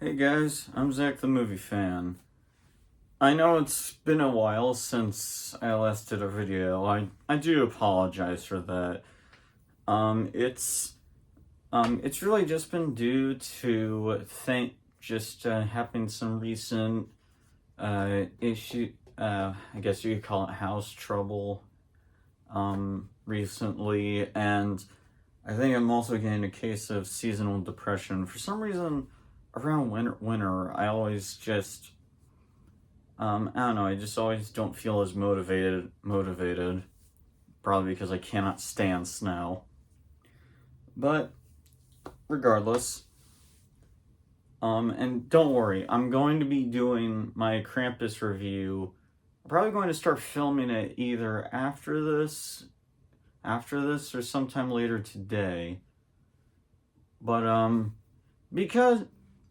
Hey guys, I'm Zach the Movie Fan. I know it's been a while since I last did a video. I do apologize for that. It's really just been due to having some recent issue I guess you could call it house trouble recently, and I think I'm also getting a case of seasonal depression. For some reason around winter I always just I don't know, I just always don't feel as motivated, probably because I cannot stand snow. But regardless, and don't worry, I'm going to be doing my Krampus review. I'm probably going to start filming it either after this or sometime later today. But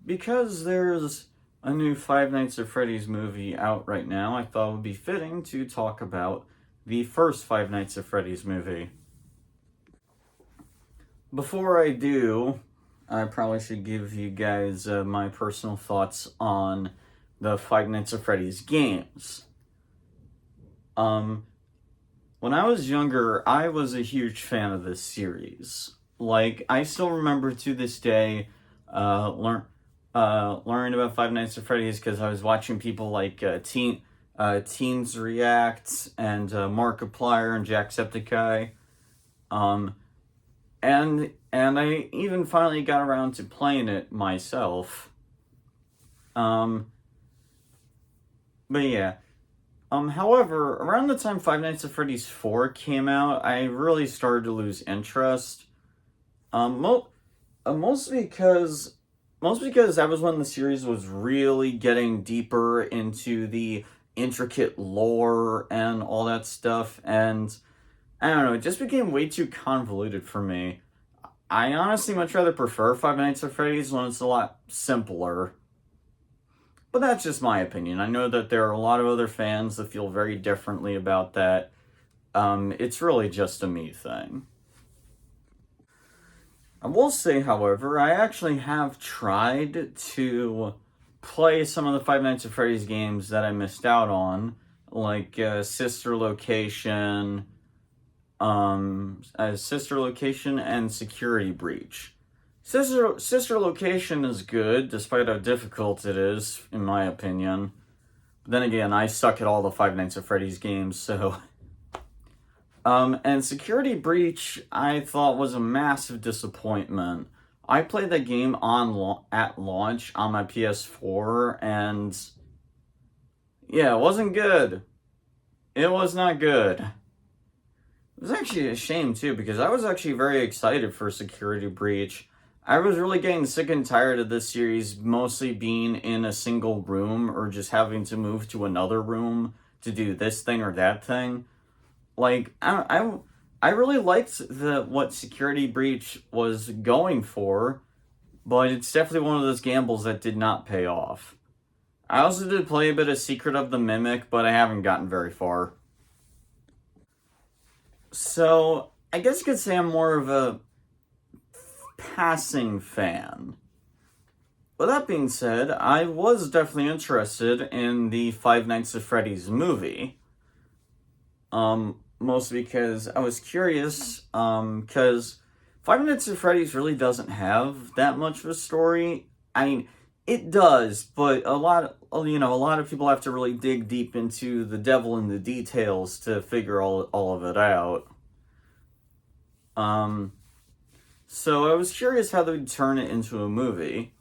because there's a new Five Nights at Freddy's movie out right now, I thought it would be fitting to talk about the first Five Nights at Freddy's movie. Before I do, I probably should give you guys my personal thoughts on the Five Nights at Freddy's games. When I was younger, I was a huge fan of this series. Like, I still remember to this day, learning about Five Nights at Freddy's because I was watching people like Teens React and Markiplier and Jacksepticeye. And I even finally got around to playing it myself. But yeah. However, around the time Five Nights at Freddy's 4 came out, I really started to lose interest. Mostly because that was when the series was really getting deeper into the intricate lore and all that stuff, and I don't know, it just became way too convoluted for me. I honestly much rather prefer Five Nights at Freddy's when it's a lot simpler. But that's just my opinion. I know that there are a lot of other fans that feel very differently about that. It's really just a me thing. I will say, however, I actually have tried to play some of the Five Nights at Freddy's games that I missed out on, like Sister Location, Sister Location and Security Breach. Sister Location is good, despite how difficult it is, in my opinion. But then again, I suck at all the Five Nights at Freddy's games, so... and Security Breach, I thought was a massive disappointment. I played that game at launch on my PS4, and... yeah, it wasn't good. It was not good. It was actually a shame, too, because I was actually very excited for Security Breach. I was really getting sick and tired of this series mostly being in a single room or just having to move to another room to do this thing or that thing. Like, I really liked what Security Breach was going for, but it's definitely one of those gambles that did not pay off. I also did play a bit of Secret of the Mimic, but I haven't gotten very far. So, I guess you could say I'm more of a passing fan. With that being said, I was definitely interested in the Five Nights at Freddy's movie. Mostly because I was curious, because Five Nights at Freddy's really doesn't have that much of a story. I mean, it does, but a lot of people have to really dig deep into the devil in the details to figure all of it out. So I was curious how they'd turn it into a movie.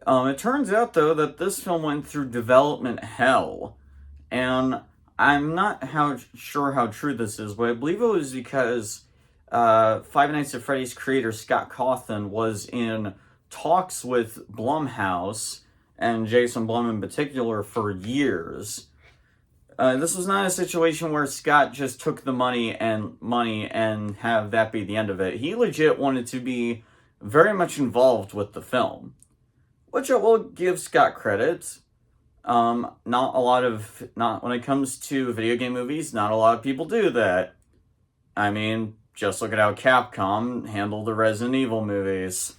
It turns out, though, that this film went through development hell. And I'm not sure how true this is, but I believe it was because Five Nights at Freddy's creator Scott Cawthon was in talks with Blumhouse, and Jason Blum in particular, for years. This was not a situation where Scott just took the money and have that be the end of it. He legit wanted to be very much involved with the film, which I will give Scott credit. Not when it comes to video game movies, not a lot of people do that. I mean, just look at how Capcom handled the Resident Evil movies.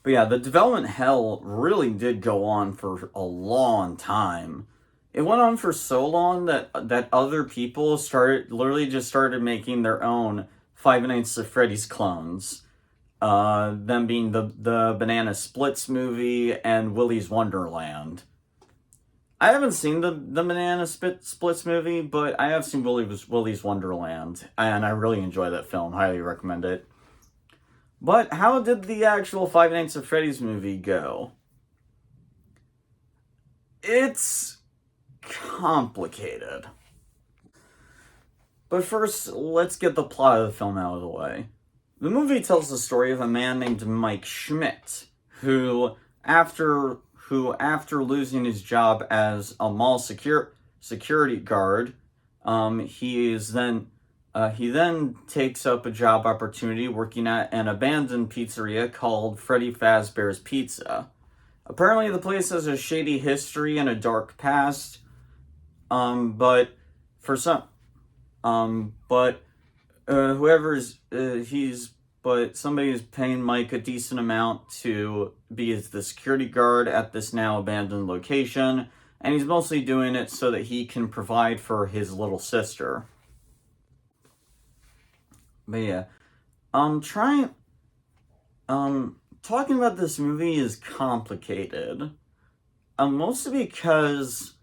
But yeah, the development hell really did go on for a long time. It went on for so long that other people started making their own Five Nights at Freddy's clones. Them being the Banana Splits movie and Willy's Wonderland. I haven't seen the Banana Splits movie, but I have seen Willy's Wonderland, and I really enjoy that film. Highly recommend it. But how did the actual Five Nights at Freddy's movie go? It's complicated. But first, let's get the plot of the film out of the way. The movie tells the story of a man named Mike Schmidt, who, after losing his job as a mall security guard, he then takes up a job opportunity working at an abandoned pizzeria called Freddy Fazbear's Pizza. Apparently, the place has a shady history and a dark past. But for some, but but somebody is paying Mike a decent amount to be the security guard at this now abandoned location, and he's mostly doing it so that he can provide for his little sister. But yeah, talking about this movie is complicated. Mostly because,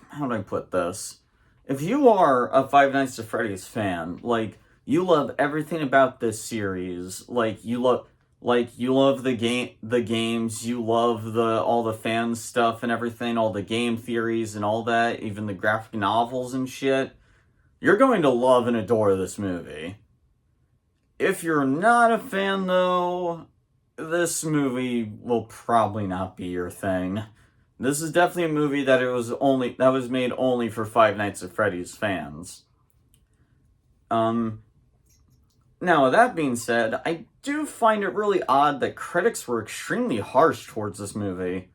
how do I put this? If you are a Five Nights at Freddy's fan, like, you love everything about this series, you love the games, you love all the fan stuff and everything, all the game theories and all that, even the graphic novels and shit, you're going to love and adore this movie. If you're not a fan, though, this movie will probably not be your thing. This is definitely a movie that was made only for Five Nights at Freddy's fans. Now, that being said, I do find it really odd that critics were extremely harsh towards this movie.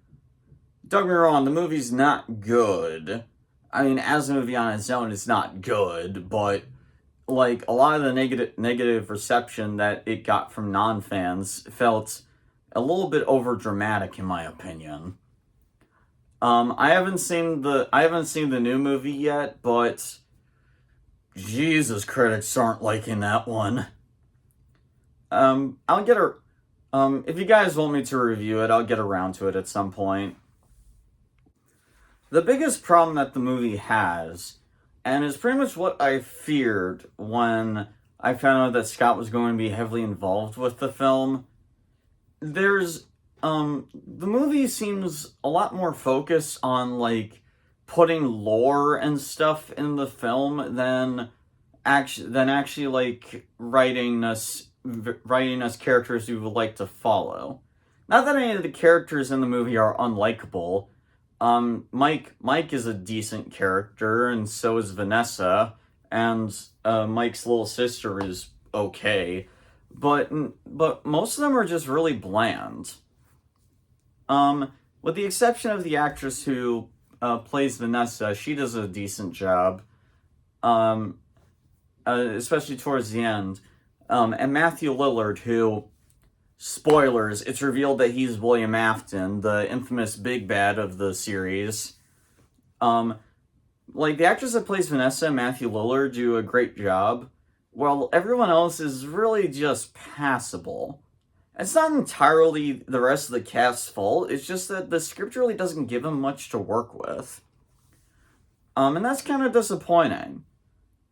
Don't get me wrong, the movie's not good. I mean, as a movie on its own, it's not good, but like a lot of the negative reception that it got from non-fans felt a little bit over dramatic in my opinion. I haven't seen the new movie yet, but Jesus, critics aren't liking that one. I'll get if you guys want me to review it, I'll get around to it at some point. The biggest problem that the movie has, and it's pretty much what I feared when I found out that Scott was going to be heavily involved with the film. The movie seems a lot more focused on, like, putting lore and stuff in the film than actually like writing us characters we would like to follow. Not that any of the characters in the movie are unlikable. Mike is a decent character, and so is Vanessa, and Mike's little sister is okay, but most of them are just really bland. With the exception of the actress who plays Vanessa, she does a decent job, especially towards the end. And Matthew Lillard, who, spoilers, it's revealed that he's William Afton, the infamous big bad of the series. The actress that plays Vanessa and Matthew Lillard do a great job, while everyone else is really just passable. It's not entirely the rest of the cast's fault, it's just that the script really doesn't give them much to work with. And that's kind of disappointing.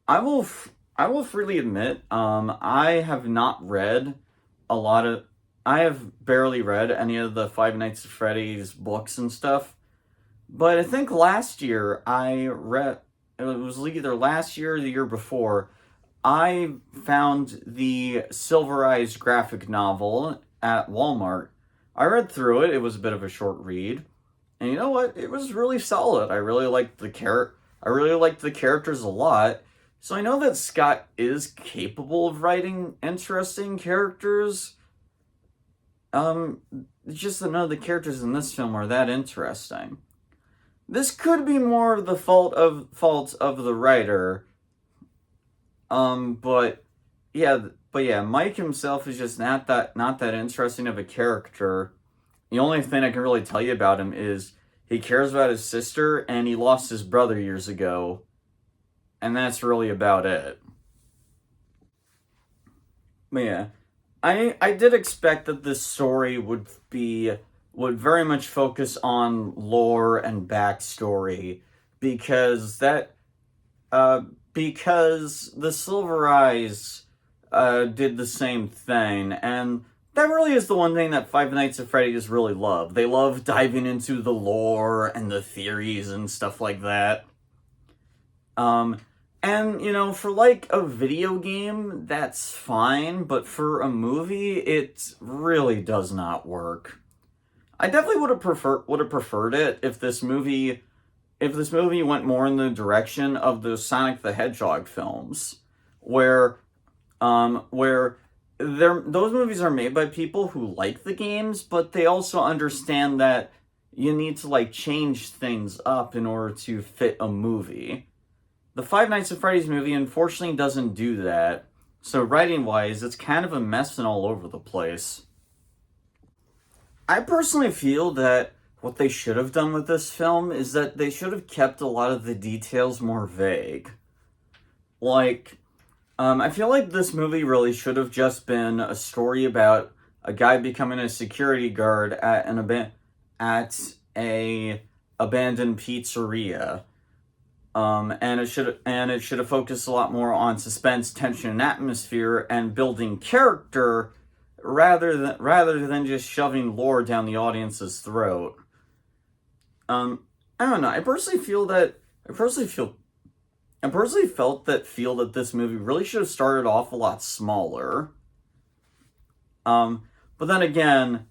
I will freely admit, I have barely read any of the Five Nights at Freddy's books and stuff, but I think last year it was either last year or the year before, I found the Silver Eyes graphic novel at Walmart. I read through it. It was a bit of a short read. And you know what? It was really solid. I really liked the characters a lot. So I know that Scott is capable of writing interesting characters. Just that none of the characters in this film are that interesting. This could be more of the fault of the writer. But Mike himself is just not that interesting of a character. The only thing I can really tell you about him is he cares about his sister and he lost his brother years ago, and that's really about it. But yeah, I did expect that this story would very much focus on lore and backstory because uh because the Silver Eyes did the same thing, and that really is the one thing that Five Nights at Freddy's really love. They love diving into the lore and the theories and stuff like that. Um, and for like a video game, that's fine, but for a movie, it really does not work. I definitely would have preferred it if this movie went more in the direction of the Sonic the Hedgehog films, where where those movies are made by people who like the games, but they also understand that you need to like change things up in order to fit a movie. The Five Nights at Freddy's movie unfortunately doesn't do that. So writing wise, it's kind of a mess and all over the place. I personally feel that what they should have done with this film is that they should have kept a lot of the details more vague. Like, I feel like this movie really should have just been a story about a guy becoming a security guard at a abandoned pizzeria. And it should have focused a lot more on suspense, tension, and atmosphere, and building character rather than just shoving lore down the audience's throat. I don't know. I personally feel that this movie really should have started off a lot smaller. Um, but then again,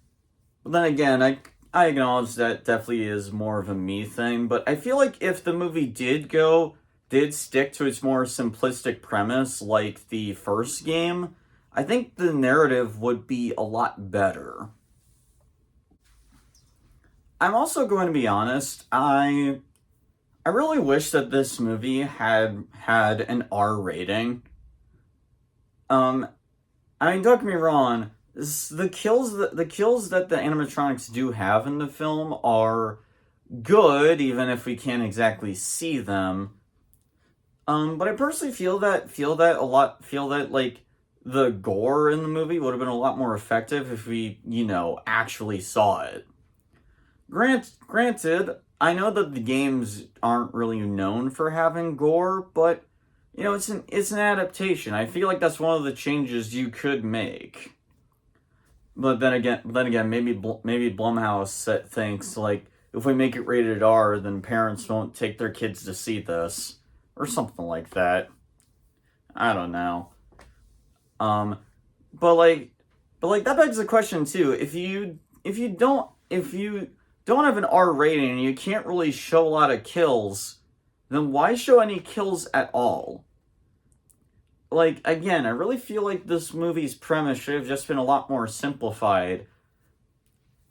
I acknowledge that definitely is more of a me thing. But I feel like if the movie did stick to its more simplistic premise, like the first game, I think the narrative would be a lot better. I'm also going to be honest. I really wish that this movie had an R rating. Um, I mean, don't get me wrong. The kills that the animatronics do have in the film are good, even if we can't exactly see them. But I personally feel that like the gore in the movie would have been a lot more effective if we actually saw it. Granted, I know that the games aren't really known for having gore, but it's an adaptation. I feel like that's one of the changes you could make. But then again, maybe Blumhouse thinks like if we make it rated R, then parents won't take their kids to see this or something like that. I don't know. Um, but like, that begs the question too. If you don't have an R rating and you can't really show a lot of kills, then why show any kills at all? Like, again, I really feel like this movie's premise should have just been a lot more simplified.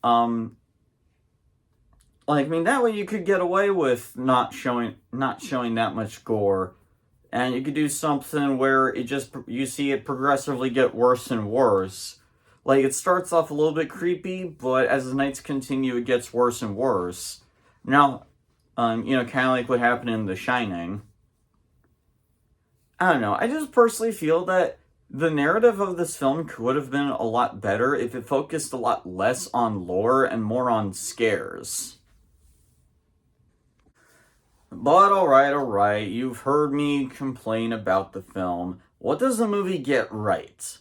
Um, like, I mean, that way you could get away with not showing that much gore, and you could do something where you see it progressively get worse and worse. Like, it starts off a little bit creepy, but as the nights continue, it gets worse and worse. Now, kind of like what happened in The Shining. I don't know. I just personally feel that the narrative of this film could have been a lot better if it focused a lot less on lore and more on scares. But alright, you've heard me complain about the film. What does the movie get right?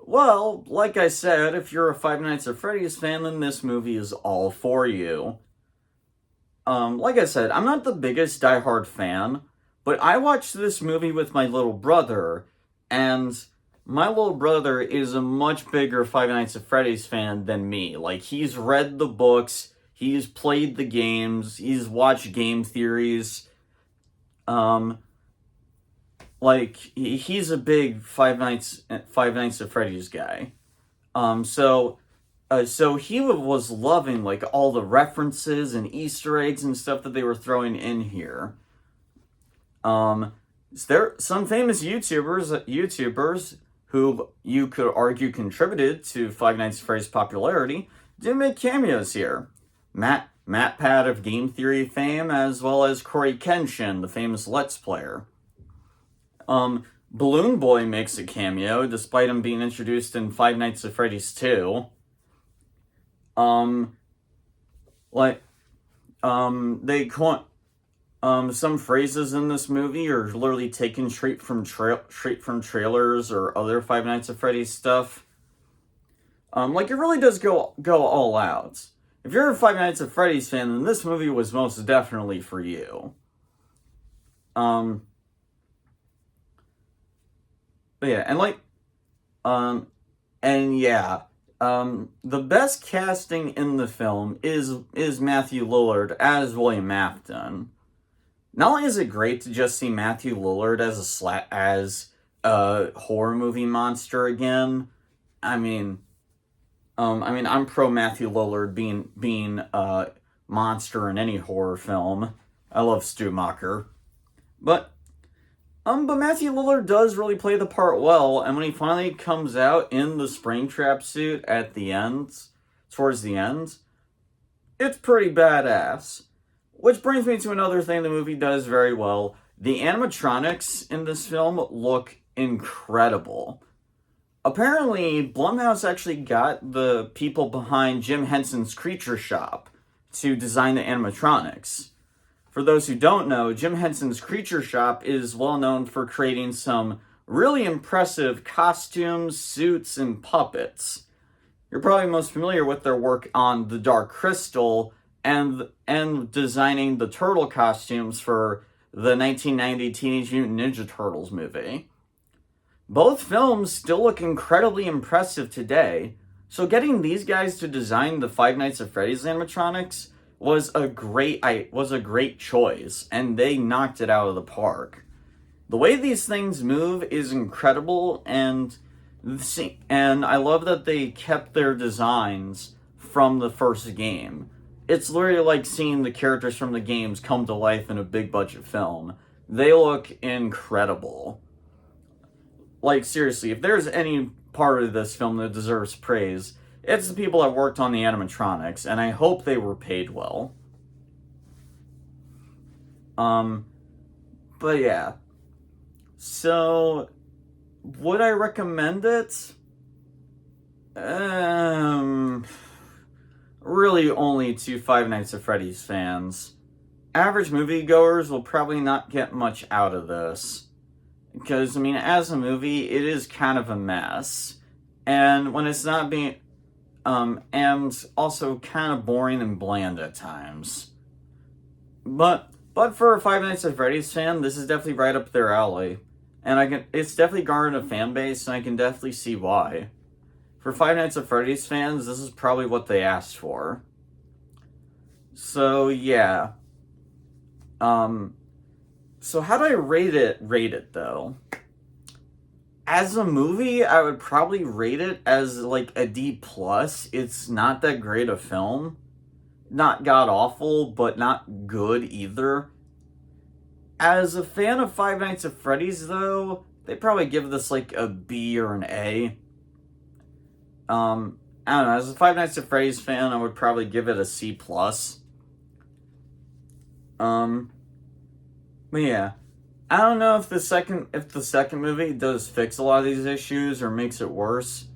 Well, like I said, if you're a Five Nights at Freddy's fan, then this movie is all for you. Like I said, I'm not the biggest diehard fan, but I watched this movie with my little brother, and my little brother is a much bigger Five Nights at Freddy's fan than me. Like, he's read the books, he's played the games, he's watched game theories. Um, he's a big Five Nights at Freddy's guy. So he was loving like all the references and Easter eggs and stuff that they were throwing in here. There some famous YouTubers who you could argue contributed to Five Nights at Freddy's popularity, do make cameos here. MatPat of Game Theory fame, as well as Corey Kenshin, the famous Let's Player. Balloon Boy makes a cameo, despite him being introduced in Five Nights at Freddy's 2. Some phrases in this movie are literally taken straight from trailers or other Five Nights at Freddy's stuff. It really does go all out. If you're a Five Nights at Freddy's fan, then this movie was most definitely for you. But yeah, the best casting in the film is Matthew Lillard as William Afton. Not only is it great to just see Matthew Lillard as a horror movie monster again. I'm pro Matthew Lillard being a monster in any horror film. I love Stumacher, but Matthew Lillard does really play the part well, and when he finally comes out in the Springtrap suit at the end, towards the end, it's pretty badass. Which brings me to another thing the movie does very well. The animatronics in this film look incredible. Apparently, Blumhouse actually got the people behind Jim Henson's Creature Shop to design the animatronics. For those who don't know, Jim Henson's Creature Shop is well known for creating some really impressive costumes, suits, and puppets. You're probably most familiar with their work on The Dark Crystal and designing the turtle costumes for the 1990 Teenage Mutant Ninja Turtles movie. Both films still look incredibly impressive today, so getting these guys to design the Five Nights at Freddy's animatronics was a great choice, and they knocked it out of the park. The way these things move is incredible, and I love that they kept their designs from the first game. It's literally like seeing the characters from the games come to life in a big budget film. They look incredible. Like, seriously, if there's any part of this film that deserves praise, it's the people that worked on the animatronics, and I hope they were paid well. But yeah. So, would I recommend it? Really only to Five Nights at Freddy's fans. Average moviegoers will probably not get much out of this. Because, as a movie, it is kind of a mess. And when it's not being... and also kind of boring and bland at times. But for a Five Nights at Freddy's fan, this is definitely right up their alley. And it's definitely garnered a fan base, and I can definitely see why. For Five Nights at Freddy's fans, this is probably what they asked for. So, yeah. So how do I rate it, though? As a movie, I would probably rate it as, a D+. It's not that great a film. Not god-awful, but not good either. As a fan of Five Nights at Freddy's, though, they probably give this, a B or an A. I don't know, as a Five Nights at Freddy's fan, I would probably give it a C+. But yeah, I don't know if the second movie does fix a lot of these issues or makes it worse.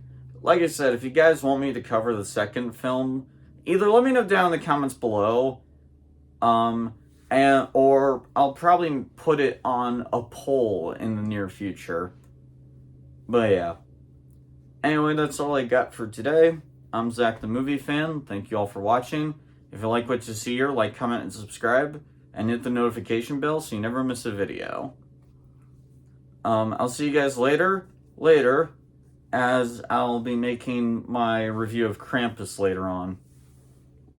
Like I said, if you guys want me to cover the second film, either let me know down in the comments below, or I'll probably put it on a poll in the near future. But yeah. Anyway, that's all I got for today. I'm Zach the Movie Fan. Thank you all for watching. If you like what you see here, like, comment, and subscribe. And hit the notification bell so you never miss a video. I'll see you guys later, as I'll be making my review of Krampus later on.